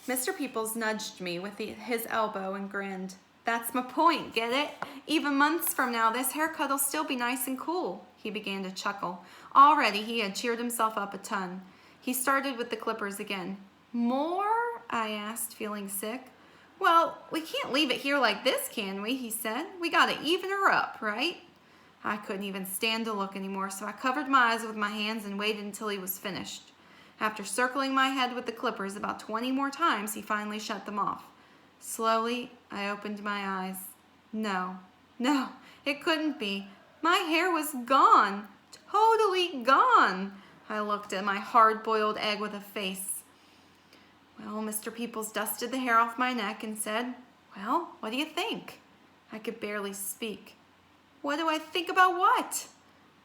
Mr. Peoples nudged me with his elbow and grinned. That's my point, get it? Even months from now, this haircut'll still be nice and cool. He began to chuckle. Already, he had cheered himself up a ton. He started with the clippers again. More? I asked, feeling sick. Well, we can't leave it here like this, can we? He said. We gotta even her up, right? I couldn't even stand to look anymore, so I covered my eyes with my hands and waited until he was finished. After circling my head with the clippers about 20 more times, he finally shut them off. Slowly, I opened my eyes. No, it couldn't be. My hair was gone. Totally gone. I looked at my hard-boiled egg with a face. Well, Mr. Peoples dusted the hair off my neck and said, well, what do you think? I could barely speak. What do I think about what?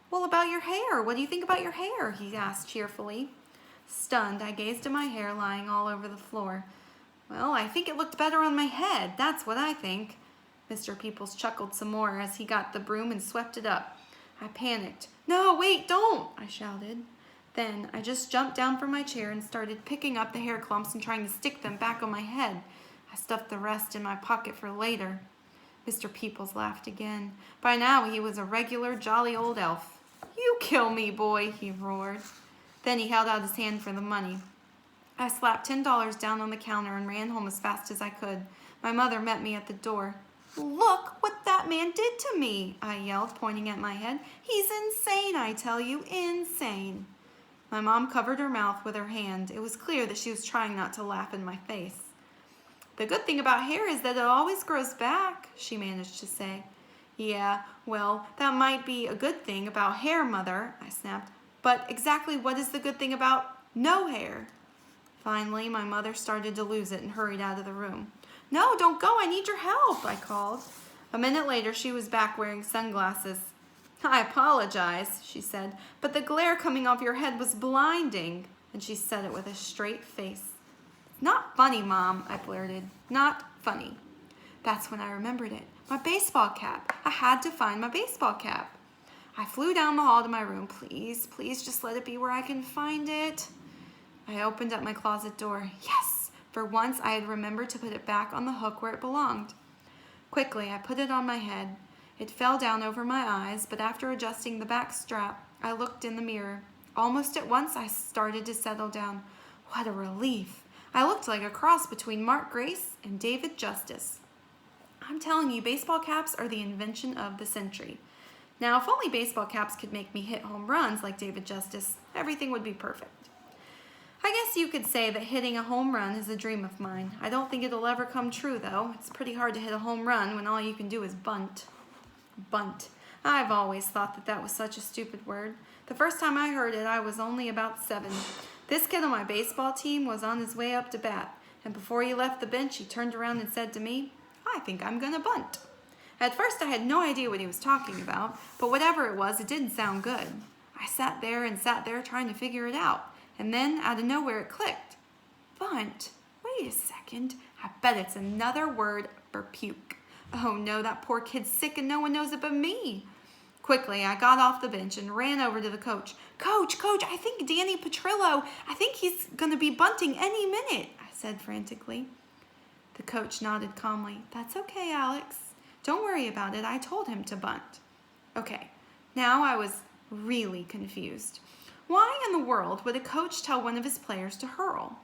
Well, about your hair. What do you think about your hair? He asked cheerfully. Stunned, I gazed at my hair lying all over the floor. Well, I think it looked better on my head. That's what I think. Mr. Peoples chuckled some more as he got the broom and swept it up. I panicked. No, wait, don't, I shouted. Then I just jumped down from my chair and started picking up the hair clumps and trying to stick them back on my head. I stuffed the rest in my pocket for later. Mr. Peoples laughed again. By now he was a regular jolly old elf. You kill me, boy, he roared. Then he held out his hand for the money. I slapped $10 down on the counter and ran home as fast as I could. My mother met me at the door. Look what that man did to me, I yelled, pointing at my head. He's insane, I tell you, insane. My mom covered her mouth with her hand. It was clear that she was trying not to laugh in my face. The good thing about hair is that it always grows back, she managed to say. Yeah, well, that might be a good thing about hair, Mother, I snapped. But exactly what is the good thing about no hair? Finally, my mother started to lose it and hurried out of the room. No, don't go, I need your help, I called. A minute later, she was back wearing sunglasses. I apologize, she said, but the glare coming off your head was blinding. And she said it with a straight face. Not funny, Mom, I blurted. Not funny. That's when I remembered it. My baseball cap. I had to find my baseball cap. I flew down the hall to my room. Please just let it be where I can find it. I opened up my closet door. Yes! For once, I had remembered to put it back on the hook where it belonged. Quickly, I put it on my head. It fell down over my eyes, but after adjusting the back strap, I looked in the mirror. Almost at once, I started to settle down. What a relief! I looked like a cross between Mark Grace and David Justice. I'm telling you, baseball caps are the invention of the century. Now, if only baseball caps could make me hit home runs like David Justice, everything would be perfect. I guess you could say that hitting a home run is a dream of mine. I don't think it'll ever come true, though. It's pretty hard to hit a home run when all you can do is bunt. Bunt. I've always thought that was such a stupid word. The first time I heard it, I was only about 7. This kid on my baseball team was on his way up to bat, and before he left the bench, he turned around and said to me, I think I'm gonna bunt. At first, I had no idea what he was talking about, but whatever it was, it didn't sound good. I sat there trying to figure it out. And then, out of nowhere, it clicked. Bunt? Wait a second. I bet it's another word for puke. Oh no, that poor kid's sick and no one knows it but me. Quickly, I got off the bench and ran over to the coach. Coach, I think Danny Petrillo, I think he's going to be bunting any minute, I said frantically. The coach nodded calmly. That's okay, Alex. Don't worry about it. I told him to bunt. Okay, now I was really confused. Why in the world would a coach tell one of his players to hurl?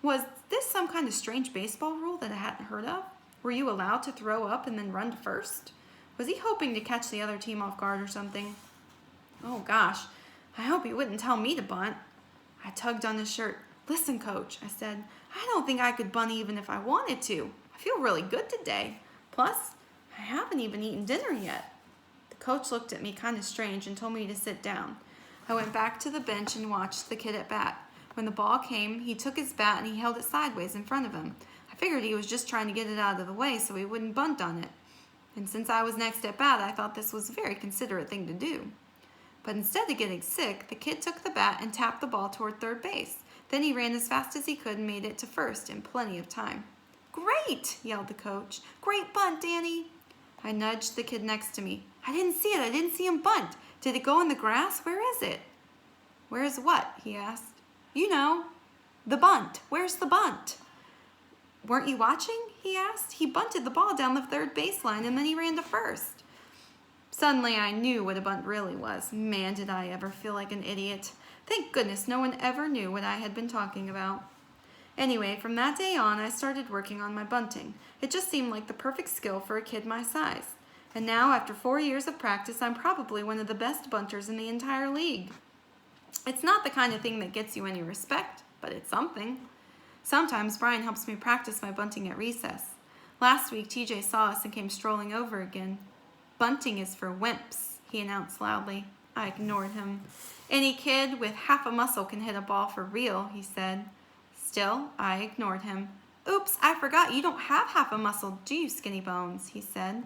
Was this some kind of strange baseball rule that I hadn't heard of? Were you allowed to throw up and then run to first? Was he hoping to catch the other team off guard or something? Oh gosh, I hope he wouldn't tell me to bunt. I tugged on his shirt. Listen, Coach, I said, I don't think I could bunt even if I wanted to. I feel really good today. Plus, I haven't even eaten dinner yet. The coach looked at me kind of strange and told me to sit down. I went back to the bench and watched the kid at bat. When the ball came, he took his bat and he held it sideways in front of him. I figured he was just trying to get it out of the way so he wouldn't bunt on it. And since I was next at bat, I thought this was a very considerate thing to do. But instead of getting sick, the kid took the bat and tapped the ball toward third base. Then he ran as fast as he could and made it to first in plenty of time. Great, yelled the coach. Great bunt, Danny. I nudged the kid next to me. I didn't see it. I didn't see him bunt. Did it go in the grass? Where is it? Where's what? He asked. You know, the bunt. Where's the bunt? Weren't you watching? He asked. He bunted the ball down the third baseline and then he ran to first. Suddenly I knew what a bunt really was. Man, did I ever feel like an idiot. Thank goodness no one ever knew what I had been talking about. Anyway, from that day on, I started working on my bunting. It just seemed like the perfect skill for a kid my size. And now, after 4 years of practice, I'm probably one of the best bunters in the entire league. It's not the kind of thing that gets you any respect, but it's something. Sometimes Brian helps me practice my bunting at recess. Last week, TJ saw us and came strolling over again. Bunting is for wimps, he announced loudly. I ignored him. Any kid with half a muscle can hit a ball for real, he said. Still, I ignored him. Oops, I forgot you don't have half a muscle, do you, Skinny Bones, he said.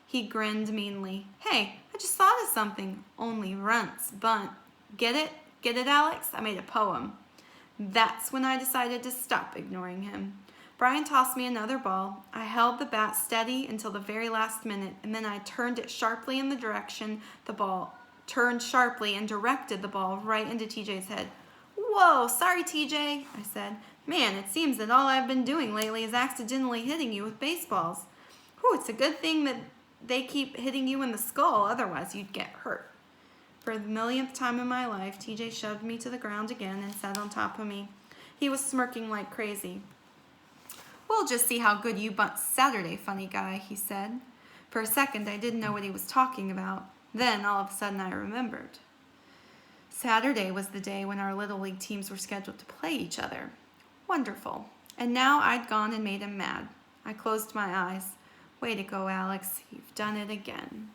He grinned meanly. Hey, I just thought of something. Only runts bunt. Get it? Get it, Alex? I made a poem. That's when I decided to stop ignoring him. Brian tossed me another ball. I held the bat steady until the very last minute, and then I turned it sharply in the direction the ball turned sharply and directed the ball right into TJ's head. Whoa, sorry, TJ, I said. Man, it seems that all I've been doing lately is accidentally hitting you with baseballs. Whew, it's a good thing that they keep hitting you in the skull, otherwise you'd get hurt. For the millionth time in my life, TJ shoved me to the ground again and sat on top of me. He was smirking like crazy. We'll just see how good you bunt Saturday, funny guy, he said. For a second, I didn't know what he was talking about. Then, all of a sudden, I remembered. Saturday was the day when our Little League teams were scheduled to play each other. Wonderful. And now I'd gone and made him mad. I closed my eyes. Way to go, Alex. You've done it again.